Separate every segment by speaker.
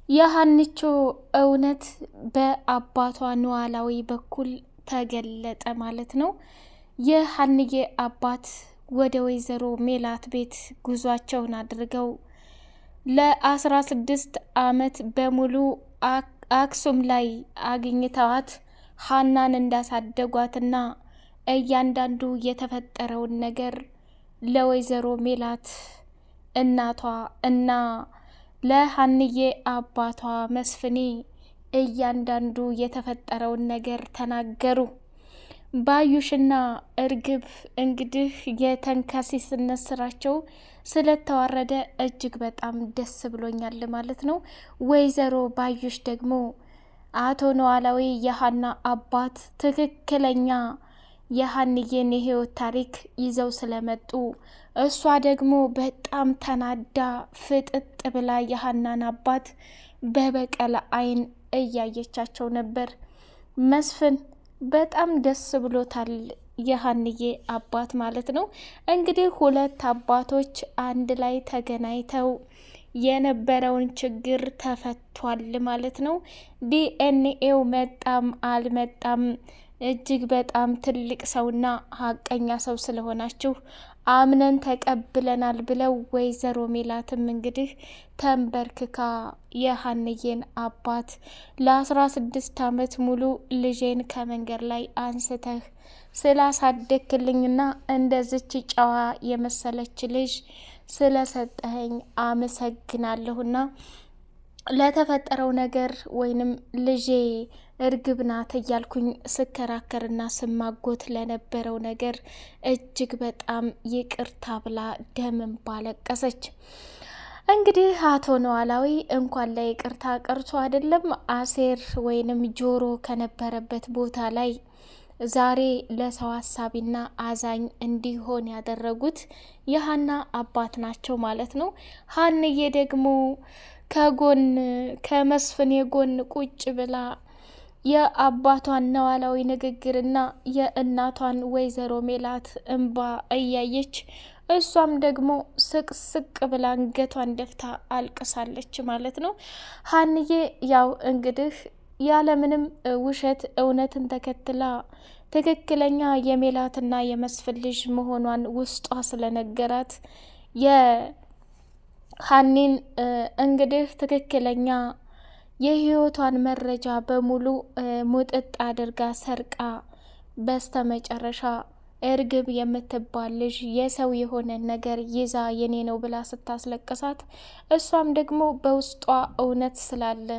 Speaker 1: የሀንቾ እውነት በአባቷ ኖላዊ በኩል ተገለጠ ማለት ነው። የሀንዬ አባት ወደ ወይዘሮ ሜላት ቤት ጉዟቸውን አድርገው ለ16 ዓመት በሙሉ አክሱም ላይ አግኝተዋት ሀናን እንዳሳደጓትና እያንዳንዱ የተፈጠረውን ነገር ለወይዘሮ ሜላት እናቷ እና ለሀንዬ አባቷ መስፍኔ እያንዳንዱ የተፈጠረውን ነገር ተናገሩ። ባዩሽና እርግብ እንግዲህ የተንከሲስነት ስራቸው ስለተዋረደ እጅግ በጣም ደስ ብሎኛል ማለት ነው። ወይዘሮ ባዩሽ ደግሞ አቶ ኖላዊ የሀና አባት ትክክለኛ የሀንዬን የህይወት ታሪክ ይዘው ስለመጡ እሷ ደግሞ በጣም ተናዳ ፍጥጥ ብላ የሀናን አባት በበቀል አይን እያየቻቸው ነበር። መስፍን በጣም ደስ ብሎታል፣ የሀንዬ አባት ማለት ነው። እንግዲህ ሁለት አባቶች አንድ ላይ ተገናኝተው የነበረውን ችግር ተፈቷል ማለት ነው። ዲኤንኤው መጣም አልመጣም እጅግ በጣም ትልቅ ሰውና ሀቀኛ ሰው ስለሆናችሁ አምነን ተቀብለናል ብለው ወይዘሮ ሜላትም እንግዲህ ተንበርክካ የሀንዬን አባት ለ16 ዓመት ሙሉ ልጄን ከመንገድ ላይ አንስተህ ስላሳደክልኝና እንደዚች ጨዋ የመሰለች ልጅ ስለሰጠኸኝ አመሰግናለሁና ለተፈጠረው ነገር ወይንም ልጄ እርግብ ናት እያልኩኝ ስከራከርና ስማጎት ለነበረው ነገር እጅግ በጣም ይቅርታ ብላ ደምን ባለቀሰች። እንግዲህ አቶ ኖላዊ እንኳን ላይ ይቅርታ ቀርቶ አይደለም አሴር ወይንም ጆሮ ከነበረበት ቦታ ላይ ዛሬ ለሰው ሀሳቢና አዛኝ እንዲሆን ያደረጉት የሀና አባት ናቸው ማለት ነው። ሀንዬ ደግሞ ከጎን ከመስፍን የጎን ቁጭ ብላ የአባቷን ኖላዊ ንግግርና የእናቷን ወይዘሮ ሜላት እንባ እያየች እሷም ደግሞ ስቅ ብላ አንገቷን ደፍታ አልቅሳለች ማለት ነው። ሀንዬ ያው እንግዲህ ያለምንም ውሸት እውነትን ተከትላ ትክክለኛ የሜላትና የመስፍን ልጅ መሆኗን ውስጧ ስለነገራት የሀኒን እንግዲህ ትክክለኛ የህይወቷን መረጃ በሙሉ ሙጥጥ አድርጋ ሰርቃ በስተመጨረሻ እርግብ የምትባል ልጅ የሰው የሆነ ነገር ይዛ የኔ ነው ብላ ስታስለቅሳት እሷም ደግሞ በውስጧ እውነት ስላለ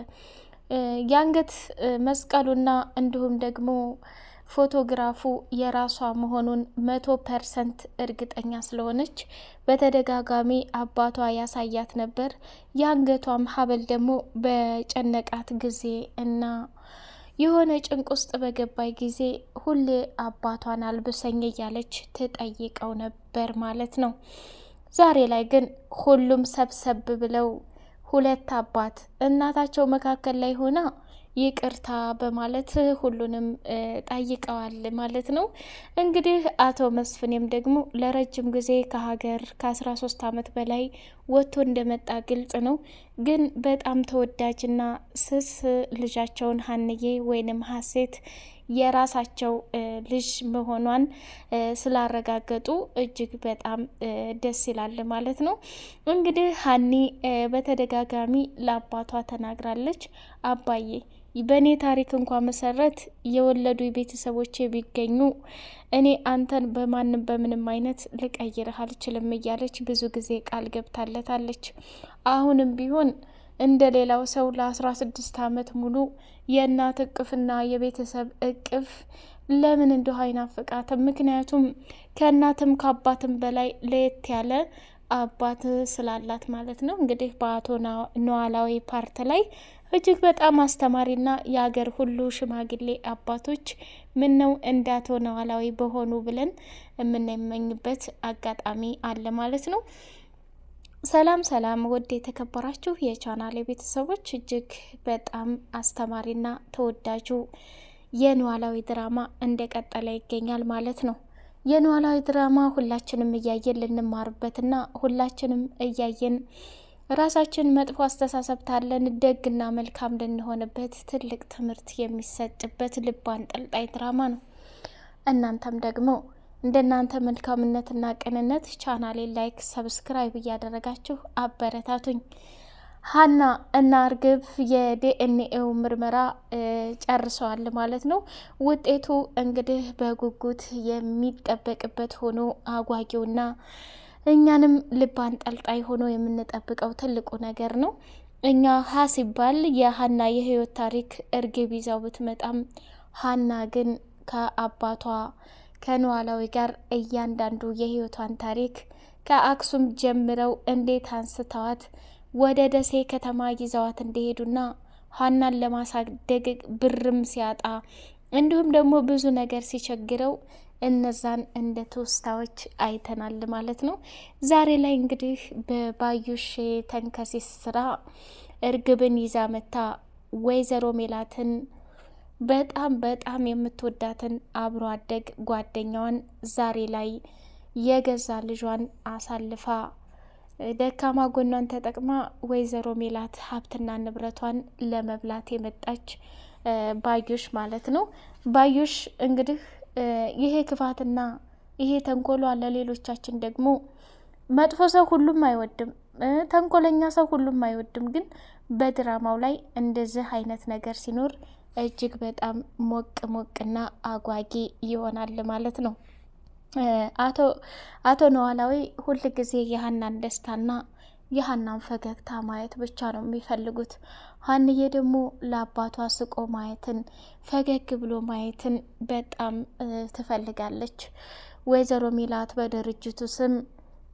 Speaker 1: የአንገት መስቀሉና እንዲሁም ደግሞ ፎቶግራፉ የራሷ መሆኑን 100% እርግጠኛ ስለሆነች በተደጋጋሚ አባቷ ያሳያት ነበር። የአንገቷም ሀብል ደግሞ በጨነቃት ጊዜ እና የሆነ ጭንቅ ውስጥ በገባይ ጊዜ ሁሌ አባቷን አልብሰኝ እያለች ትጠይቀው ነበር ማለት ነው። ዛሬ ላይ ግን ሁሉም ሰብሰብ ብለው ሁለት አባት እናታቸው መካከል ላይ ሆና ይቅርታ በማለት ሁሉንም ጠይቀዋል ማለት ነው። እንግዲህ አቶ መስፍኔም ደግሞ ለረጅም ጊዜ ከሀገር ከ13 ዓመት በላይ ወጥቶ እንደመጣ ግልጽ ነው። ግን በጣም ተወዳጅና ስስ ልጃቸውን ሀንዬ ወይንም ሀሴት የራሳቸው ልጅ መሆኗን ስላረጋገጡ እጅግ በጣም ደስ ይላል ማለት ነው። እንግዲህ ሀኒ በተደጋጋሚ ለአባቷ ተናግራለች። አባዬ በእኔ ታሪክ እንኳን መሰረት የወለዱ ቤተሰቦቼ ቢገኙ እኔ አንተን በማንም በምንም አይነት ልቀይርህ አልችልም እያለች ብዙ ጊዜ ቃል ገብታለታለች። አሁንም ቢሆን እንደ ሌላው ሰው ለ16 ዓመት ሙሉ የእናት እቅፍና የቤተሰብ እቅፍ ለምን እንደው አይናፍቃትም? ምክንያቱም ከእናትም ከአባትም በላይ ለየት ያለ አባት ስላላት ማለት ነው። እንግዲህ በአቶ ኖላዊ ፓርት ላይ እጅግ በጣም አስተማሪና የሀገር ሁሉ ሽማግሌ አባቶች ምን ነው እንደ አቶ ኖላዊ በሆኑ ብለን የምንመኝበት አጋጣሚ አለ ማለት ነው። ሰላም ሰላም፣ ውድ የተከበራችሁ የቻናሌ ቤተሰቦች እጅግ በጣም አስተማሪና ተወዳጁ የኖላዊ ድራማ እንደቀጠለ ይገኛል ማለት ነው። የኖላዊ ድራማ ሁላችንም እያየን ልንማርበትና ሁላችንም እያየን ራሳችን መጥፎ አስተሳሰብ ታለን ደግና መልካም ልንሆንበት ትልቅ ትምህርት የሚሰጥበት ልብ አንጠልጣይ ድራማ ነው። እናንተም ደግሞ እንደናንተ መልካምነትና ቅንነት ቻናሌን ላይክ፣ ሰብስክራይብ እያደረጋችሁ አበረታቱኝ። ሀና እና እርግብ የዲኤንኤው ምርመራ ጨርሰዋል ማለት ነው። ውጤቱ እንግዲህ በጉጉት የሚጠበቅበት ሆኖ አጓጊውና እኛንም ልብ አንጠልጣይ ሆኖ የምንጠብቀው ትልቁ ነገር ነው። እኛ ሀ ሲባል የሀና የህይወት ታሪክ እርግብ ይዛው ብትመጣም ሀና ግን ከአባቷ ከኖላዊ ጋር እያንዳንዱ የህይወቷን ታሪክ ከአክሱም ጀምረው እንዴት አንስተዋት ወደ ደሴ ከተማ ይዘዋት እንደሄዱና ሀናን ለማሳደግ ብርም ሲያጣ እንዲሁም ደግሞ ብዙ ነገር ሲቸግረው እነዛን እንደ ትውስታዎች አይተናል ማለት ነው። ዛሬ ላይ እንግዲህ በባዩሽ ተንከሲስ ስራ እርግብን ይዛ መታ ወይዘሮ ሜላትን በጣም የምትወዳትን አብሮ አደግ ጓደኛዋን ዛሬ ላይ የገዛ ልጇን አሳልፋ ደካማ ጎኗን ተጠቅማ ወይዘሮ ሜላት ሀብትና ንብረቷን ለመብላት የመጣች ባዩሽ ማለት ነው። ባዩሽ እንግዲህ ይሄ ክፋትና ይሄ ተንኮሏ ለሌሎቻችን ደግሞ መጥፎ ሰው ሁሉም አይወድም፣ ተንኮለኛ ሰው ሁሉም አይወድም። ግን በድራማው ላይ እንደዚህ አይነት ነገር ሲኖር እጅግ በጣም ሞቅና አጓጊ ይሆናል ማለት ነው። አቶ ኖላዊ ሁል ጊዜ የሀናን ደስታና የሀናን ፈገግታ ማየት ብቻ ነው የሚፈልጉት። ሀንዬ ደግሞ ለአባቷ ስቆ ማየትን ፈገግ ብሎ ማየትን በጣም ትፈልጋለች። ወይዘሮ ሜላት በድርጅቱ ስም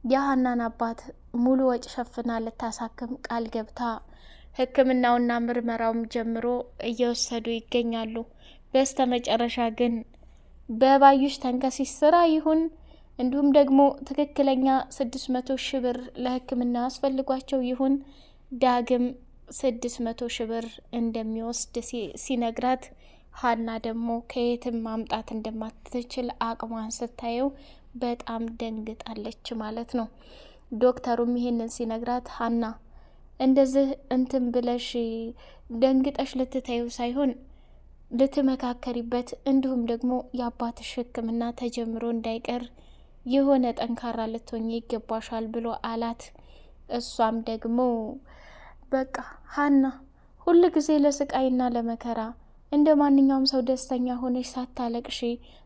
Speaker 1: የሀናን አባት ሙሉ ወጪ ሸፍና ልታሳክም ቃል ገብታ ሕክምናውና ምርመራውም ጀምሮ እየወሰዱ ይገኛሉ። በስተ መጨረሻ ግን በባዩሽ ተንከሲስ ስራ ይሁን እንዲሁም ደግሞ ትክክለኛ 600 ሺህ ብር ለሕክምና አስፈልጓቸው ይሁን ዳግም 600 ሺህ ብር እንደሚወስድ ሲነግራት ሀና ደግሞ ከየትም ማምጣት እንደማትችል አቅሟን ስታየው በጣም ደንግጣለች ማለት ነው። ዶክተሩም ይሄንን ሲነግራት ሀና እንደዚህ እንትን ብለሽ ደንግጠሽ ልትታዩ ሳይሆን ልትመካከሪበት እንዲሁም ደግሞ የአባትሽ ሕክምና ተጀምሮ እንዳይቀር የሆነ ጠንካራ ልትሆኝ ይገባሻል ብሎ አላት። እሷም ደግሞ በቃ ሀና ሁል ጊዜ ለስቃይና ለመከራ እንደ ማንኛውም ሰው ደስተኛ ሆነሽ ሳታለቅሺ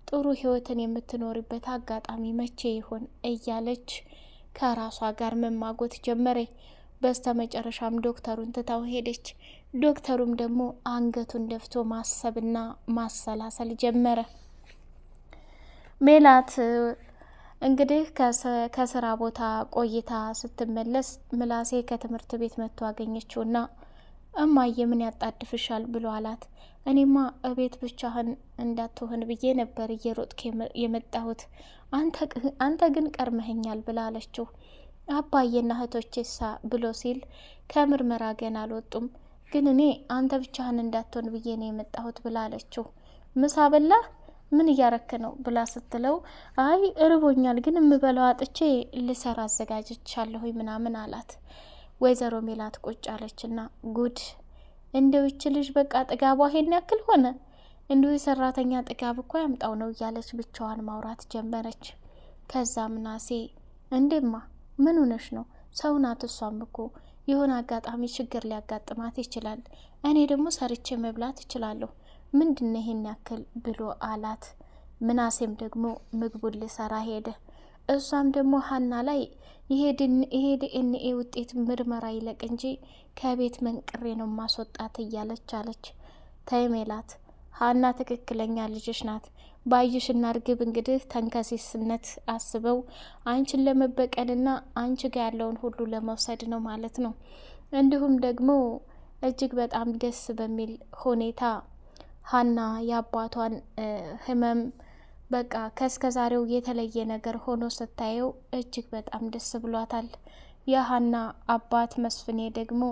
Speaker 1: ጥሩ ህይወትን የምትኖሪበት አጋጣሚ መቼ ይሆን እያለች ከራሷ ጋር መማጎት ጀመረ። በስተ መጨረሻም ዶክተሩን ትታው ሄደች። ዶክተሩም ደግሞ አንገቱን ደፍቶ ማሰብና ማሰላሰል ጀመረ። ሜላት እንግዲህ ከስራ ቦታ ቆይታ ስትመለስ ምላሴ ከትምህርት ቤት መጥቶ አገኘችውና እማዬ ምን ያጣድፍሻል ብሎ አላት። እኔማ እቤት ብቻህን እንዳትሆን ብዬ ነበር እየሮጥክ የመጣሁት፣ አንተ ግን ቀርመኸኛል ብላ አለችው። አባዬና እህቶቼሳ ብሎ ሲል ከምርመራ ገና አልወጡም፣ ግን እኔ አንተ ብቻህን እንዳትሆን ብዬ ነው የመጣሁት ብላ አለችው። ምሳ በላህ? ምን እያረክ ነው ብላ ስትለው አይ እርቦኛል፣ ግን የምበላው አጥቼ ልሰራ አዘጋጅቻለሁ ምናምን አላት። ወይዘሮ ሜላት ቁጭ አለችና ጉድ እንደው ይች ልጅ በቃ ጥጋቧ ይሄን ያክል ሆነ፣ እንዲሁ የሰራተኛ ጥጋብ እኮ ያምጣው ነው እያለች ብቻዋን ማውራት ጀመረች። ከዛ ምናሴ እንዴማ ምን ሆነሽ ነው? ሰው ናት እሷም እኮ የሆነ አጋጣሚ ችግር ሊያጋጥማት ይችላል፣ እኔ ደግሞ ሰርቼ መብላት እችላለሁ፣ ምንድነው ይሄን ያክል ብሎ አላት። ምናሴም ደግሞ ምግቡን ሊሰራ ሄደ። እሷም ደግሞ ሀና ላይ ይሄ ዲኤንኤ ውጤት ምርመራ ይለቅ እንጂ ከቤት መንቅሬ ነው ማስወጣት እያለች አለች። ተይ ሜላት፣ ሀና ትክክለኛ ልጅሽ ናት። ባዩሽና እርግብ እንግዲህ ተንከሲስነት አስበው አንቺን ለመበቀልና አንቺ ጋር ያለውን ሁሉ ለመውሰድ ነው ማለት ነው። እንዲሁም ደግሞ እጅግ በጣም ደስ በሚል ሁኔታ ሀና የአባቷን ህመም በቃ ከስከዛሬው የተለየ ነገር ሆኖ ስታየው እጅግ በጣም ደስ ብሏታል። የሀና አባት መስፍኔ ደግሞ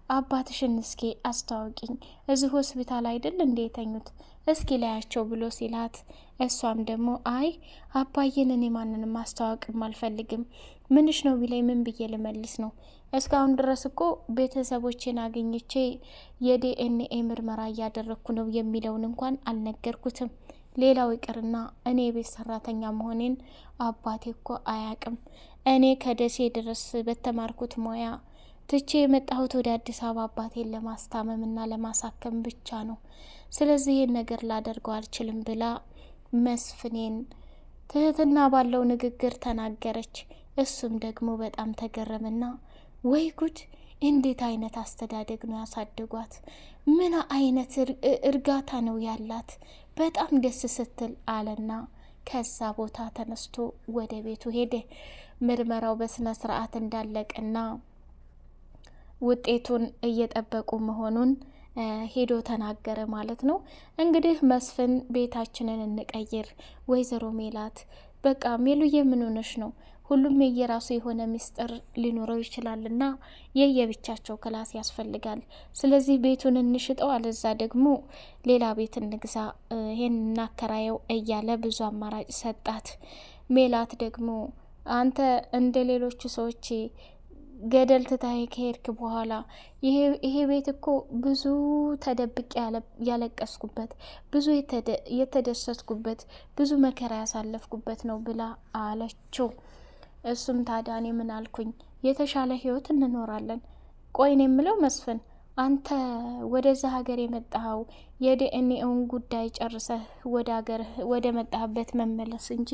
Speaker 1: አባትሽን እስኪ አስተዋውቂኝ፣ እዚህ ሆስፒታል አይደል እንዴ የተኙት? እስኪ ላያቸው ብሎ ሲላት፣ እሷም ደግሞ አይ አባዬን እኔ ማንንም ማስተዋወቅም አልፈልግም፣ ምንሽ ነው ቢላይ ምን ብዬ ልመልስ ነው? እስካሁን ድረስ እኮ ቤተሰቦቼን አግኝቼ የዲኤንኤ ምርመራ እያደረግኩ ነው የሚለውን እንኳን አልነገርኩትም። ሌላው ይቅርና እኔ የቤት ሰራተኛ መሆኔን አባቴ እኮ አያቅም። እኔ ከደሴ ድረስ በተማርኩት ሙያ ትቼ የመጣሁት ወደ አዲስ አበባ አባቴን ለማስታመም እና ለማሳከም ብቻ ነው። ስለዚህ ይህን ነገር ላደርገው አልችልም ብላ መስፍኔን ትህትና ባለው ንግግር ተናገረች። እሱም ደግሞ በጣም ተገረምና ወይ ጉድ! እንዴት አይነት አስተዳደግ ነው ያሳደጓት? ምን አይነት እርጋታ ነው ያላት? በጣም ደስ ስትል አለና ከዛ ቦታ ተነስቶ ወደ ቤቱ ሄደ። ምርመራው በስነ ስርዓት እንዳለቀና ውጤቱን እየጠበቁ መሆኑን ሄዶ ተናገረ ማለት ነው። እንግዲህ መስፍን ቤታችንን እንቀይር፣ ወይዘሮ ሜላት በቃ ሜሉዬ ምን ሆነሽ ነው? ሁሉም የየራሱ የሆነ ሚስጥር ሊኖረው ይችላልና የየብቻቸው ክላስ ያስፈልጋል። ስለዚህ ቤቱን እንሽጠው፣ አለዛ ደግሞ ሌላ ቤት እንግዛ፣ ይሄን እናከራየው እያለ ብዙ አማራጭ ሰጣት። ሜላት ደግሞ አንተ እንደ ሌሎቹ ሰዎች ገደል ትታይ ከሄድክ በኋላ ይሄ ቤት እኮ ብዙ ተደብቄ ያለቀስኩበት፣ ብዙ የተደሰትኩበት፣ ብዙ መከራ ያሳለፍኩበት ነው ብላ አለችው። እሱም ታዲያ እኔ ምን አልኩኝ? የተሻለ ህይወት እንኖራለን። ቆይን የምለው መስፍን፣ አንተ ወደዛ ሀገር የመጣኸው የዲኤንኤውን ጉዳይ ጨርሰህ ወደ መጣህበት መመለስ እንጂ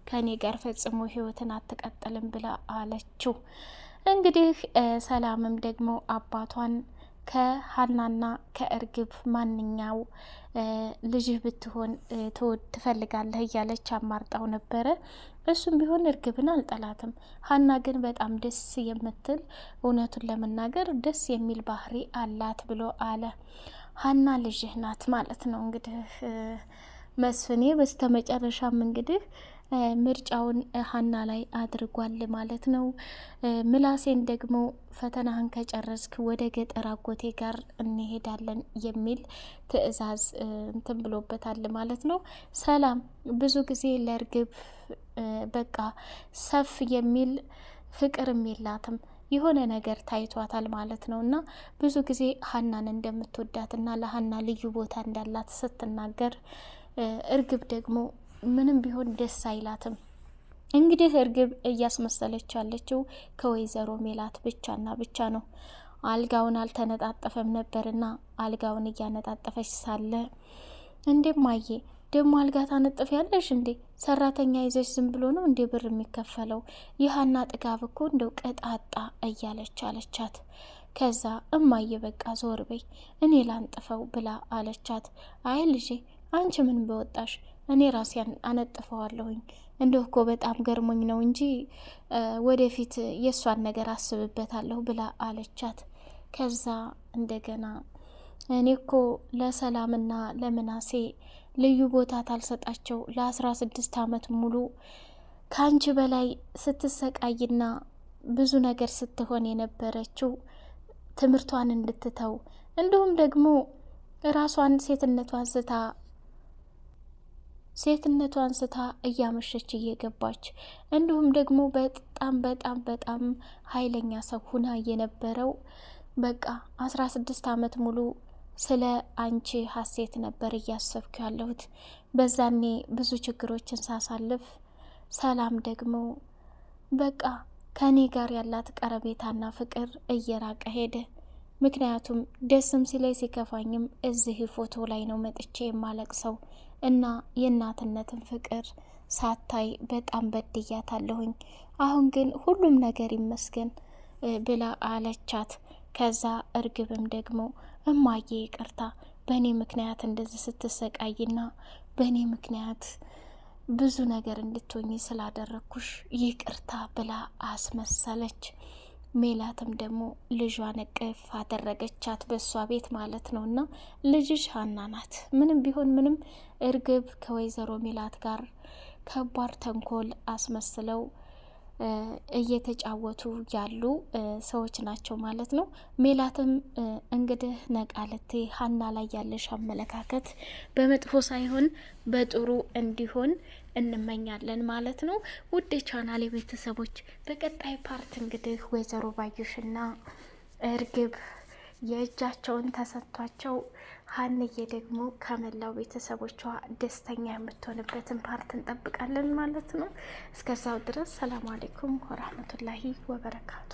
Speaker 1: ከኔ ጋር ፈጽሞ ህይወትን አትቀጥልም ብላ አለችው። እንግዲህ ሰላምም ደግሞ አባቷን ከሀናና ከእርግብ ማንኛው ልጅህ ብትሆን ትፈልጋለህ እያለች አማርጣው ነበረ። እሱም ቢሆን እርግብን አልጠላትም። ሀና ግን በጣም ደስ የምትል እውነቱን ለመናገር ደስ የሚል ባህሪ አላት ብሎ አለ። ሀና ልጅህ ናት ማለት ነው። እንግዲህ መስፍኔ በስተመጨረሻም እንግዲህ ምርጫውን ሀና ላይ አድርጓል ማለት ነው። ምላሴን ደግሞ ፈተናህን ከጨረስክ ወደ ገጠር አጎቴ ጋር እንሄዳለን የሚል ትዕዛዝ እንትን ብሎበታል ማለት ነው። ሰላም ብዙ ጊዜ ለእርግብ በቃ ሰፍ የሚል ፍቅርም የላትም፣ የሆነ ነገር ታይቷታል ማለት ነው። እና ብዙ ጊዜ ሀናን እንደምትወዳትና ለሀና ልዩ ቦታ እንዳላት ስትናገር፣ እርግብ ደግሞ ምንም ቢሆን ደስ አይላትም። እንግዲህ እርግብ እያስመሰለች ያለችው ከወይዘሮ ሜላት ብቻና ብቻ ነው። አልጋውን አልተነጣጠፈም ነበርና አልጋውን እያነጣጠፈች ሳለ እንደማየ ደግሞ አልጋ ታነጥፍ ያለሽ እንዴ? ሰራተኛ ይዘሽ ዝም ብሎ ነው እንዴ ብር የሚከፈለው? የሀና ጥጋብ እኮ እንደው ቀጣጣ እያለች አለቻት። ከዛ እማየ በቃ ዞር በይ እኔ ላንጥፈው ብላ አለቻት። አይ ልጄ አንቺ ምን በወጣሽ፣ እኔ ራሴ አነጥፈዋለሁኝ። እንደው እኮ በጣም ገርሞኝ ነው እንጂ ወደፊት የእሷን ነገር አስብበታለሁ ብላ አለቻት። ከዛ እንደገና እኔ እኮ ለሰላምና ለምናሴ ልዩ ቦታ ታልሰጣቸው ለ16 ዓመት ሙሉ ከአንቺ በላይ ስትሰቃይና ብዙ ነገር ስትሆን የነበረችው ትምህርቷን እንድትተው እንዲሁም ደግሞ ራሷን ሴትነቷን ስታ እያመሸች እየገባች እንዲሁም ደግሞ በጣም በጣም በጣም ኃይለኛ ሰው ሁና የነበረው በቃ 16 ዓመት ሙሉ ስለ አንቺ ሀሴት ነበር እያሰብኩ ያለሁት። በዛኔ ብዙ ችግሮችን ሳሳልፍ ሰላም ደግሞ በቃ ከኔ ጋር ያላት ቀረቤታና ፍቅር እየራቀ ሄደ። ምክንያቱም ደስም ሲለኝ ሲከፋኝም እዚህ ፎቶ ላይ ነው መጥቼ የማለቅሰው እና የእናትነትን ፍቅር ሳታይ በጣም በድያታለሁኝ። አሁን ግን ሁሉም ነገር ይመስገን ብላ አለቻት። ከዛ እርግብም ደግሞ እማዬ ይቅርታ፣ በእኔ ምክንያት እንደዚህ ስትሰቃይና በእኔ ምክንያት ብዙ ነገር እንድትሆኝ ስላደረግኩሽ ይቅርታ ብላ አስመሰለች። ሜላትም ደግሞ ልጇን እቅፍ አደረገቻት በሷ ቤት ማለት ነው። እና ልጅሽ ሀና ናት። ምንም ቢሆን ምንም እርግብ ከወይዘሮ ሜላት ጋር ከባድ ተንኮል አስመስለው እየተጫወቱ ያሉ ሰዎች ናቸው ማለት ነው። ሜላትም እንግዲህ ነቃለቴ ሀና ላይ ያለሽ አመለካከት በመጥፎ ሳይሆን በጥሩ እንዲሆን እንመኛለን ማለት ነው። ውድ ቻናሌ ቤተሰቦች በቀጣይ ፓርት እንግዲህ ወይዘሮ ባዩሽና እርግብ የእጃቸውን ተሰጥቷቸው ሀንዬ ደግሞ ከመላው ቤተሰቦቿ ደስተኛ የምትሆንበትን ፓርት እንጠብቃለን ማለት ነው። እስከዛው ድረስ ሰላም አሌይኩም ወራህመቱላሂ ወበረካቱ።